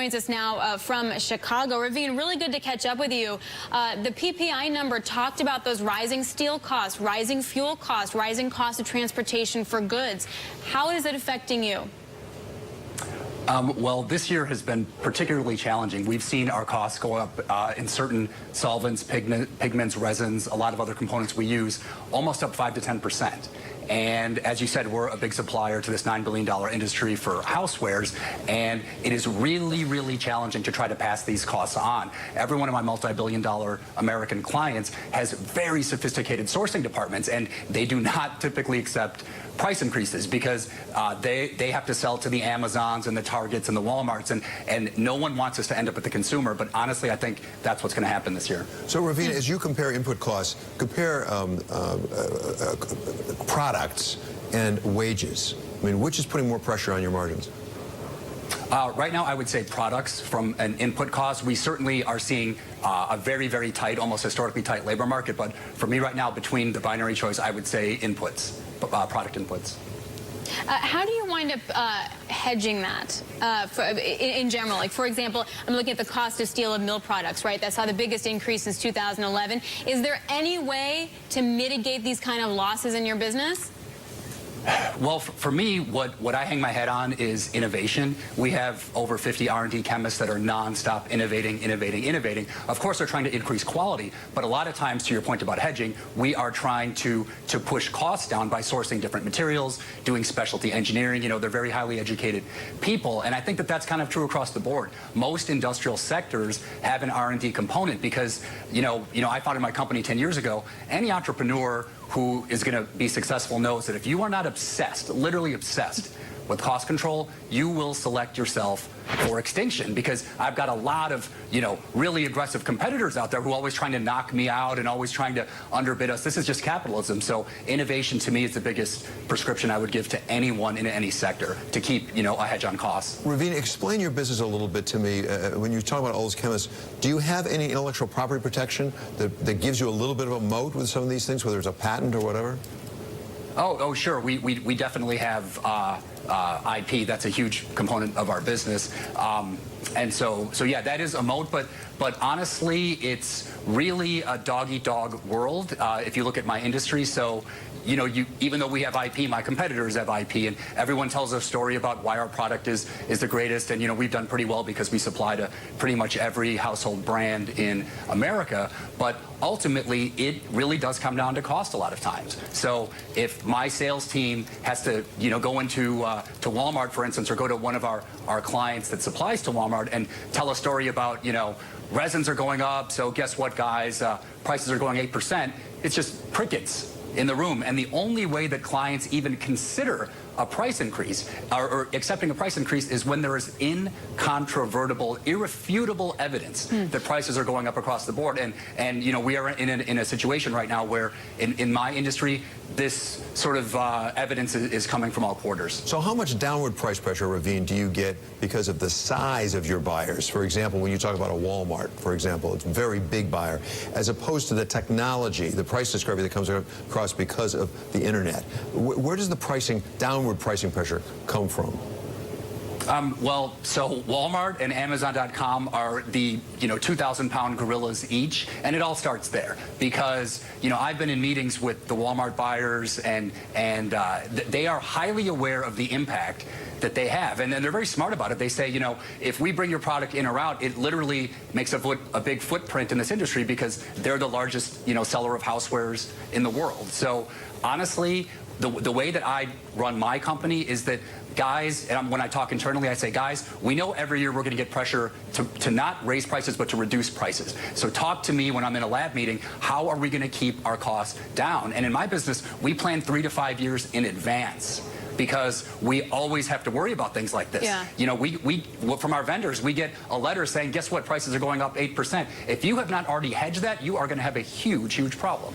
Joins us now from Chicago. Ravin, really good to catch up with you. The PPI number talked about those rising steel costs, rising fuel costs, rising cost of transportation for goods. How is it affecting you? Well, this year has been particularly challenging. We've seen our costs go up in certain solvents, pigments, resins, a lot of other components we use, almost up 5 to 10%. And as you said, we're a big supplier to this $9 billion industry for housewares, and it is really, really challenging to try to pass these costs on. Every one of my multi-billion-dollar American clients has very sophisticated sourcing departments, and they do not typically accept price increases because they have to sell to the Amazons and the Targets and the Walmarts, and no one wants us to end up with the consumer. But honestly, I think that's what's going to happen this year. So, Ravin, as you compare input costs, compare products and wages. I mean, which is putting more pressure on your margins? Right now, I would say products from an input cost. We certainly are seeing a very, very tight, almost historically tight labor market. But for me right now, between the binary choice, I would say inputs, product inputs. How do you wind up hedging that in general? Like, for example, I'm looking at the cost of steel of mill products, right? That saw the biggest increase since 2011. Is there any way to mitigate these kind of losses in your business? Well, for me, what I hang my head on is innovation. We have over 50 R&D chemists that are nonstop innovating. Of course, they're trying to increase quality, but a lot of times, to your point about hedging, we are trying to push costs down by sourcing different materials, doing specialty engineering. You know, they're very highly educated people, and I think that that's kind of true across the board. Most industrial sectors have an R&D component because, you know, I founded my company 10 years ago. Any entrepreneur who is going to be successful knows that if you are not obsessed, literally obsessed with cost control, you will select yourself for extinction, because I've got a lot of, really aggressive competitors out there who are always trying to knock me out and always trying to underbid us. This is just capitalism. So innovation, to me, is the biggest prescription I would give to anyone in any sector to keep, a hedge on costs. Ravin, explain your business a little bit to me. When you talk about all those chemists, do you have any intellectual property protection that gives you a little bit of a moat with some of these things, whether it's a patent or whatever? Oh, sure. We definitely have IP. That's a huge component of our business. And so yeah, that is a moat. But honestly, it's really a dog-eat-dog world if you look at my industry. So, even though we have IP, my competitors have IP, and everyone tells a story about why our product is the greatest. And, we've done pretty well because we supply to pretty much every household brand in America. But ultimately, it really does come down to cost a lot of times. So if my sales team has to, go into to Walmart, for instance, or go to one of our clients that supplies to Walmart and tell a story about, resins are going up, so guess what, guys? Prices are going 8%. It's just crickets in the room. And the only way that clients even consider a price increase or accepting a price increase is when there is incontrovertible, irrefutable evidence that prices are going up across the board. And we are in a situation right now where in my industry, this sort of evidence is coming from all quarters. So how much downward price pressure, Ravin, do you get because of the size of your buyers? For example, when you talk about a Walmart, for example, it's a very big buyer, as opposed to the technology, the price discovery that comes across because of the internet. Where does the downward pricing pressure come from? Well, so Walmart and Amazon.com are the 2,000-pound gorillas each, and it all starts there because I've been in meetings with the Walmart buyers, and they are highly aware of the impact that they have, and they're very smart about it. They say, if we bring your product in or out, it literally makes a big footprint in this industry because they're the largest seller of housewares in the world. So honestly, the way that I run my company is that, guys, and when I talk internally, I say, guys, we know every year we're going to get pressure to not raise prices, but to reduce prices. So talk to me when I'm in a lab meeting. How are we going to keep our costs down? And in my business, we plan 3 to 5 years in advance, because we always have to worry about things like this. Yeah. We from our vendors, we get a letter saying, guess what, prices are going up 8%. If you have not already hedged that, you are going to have a huge, huge problem.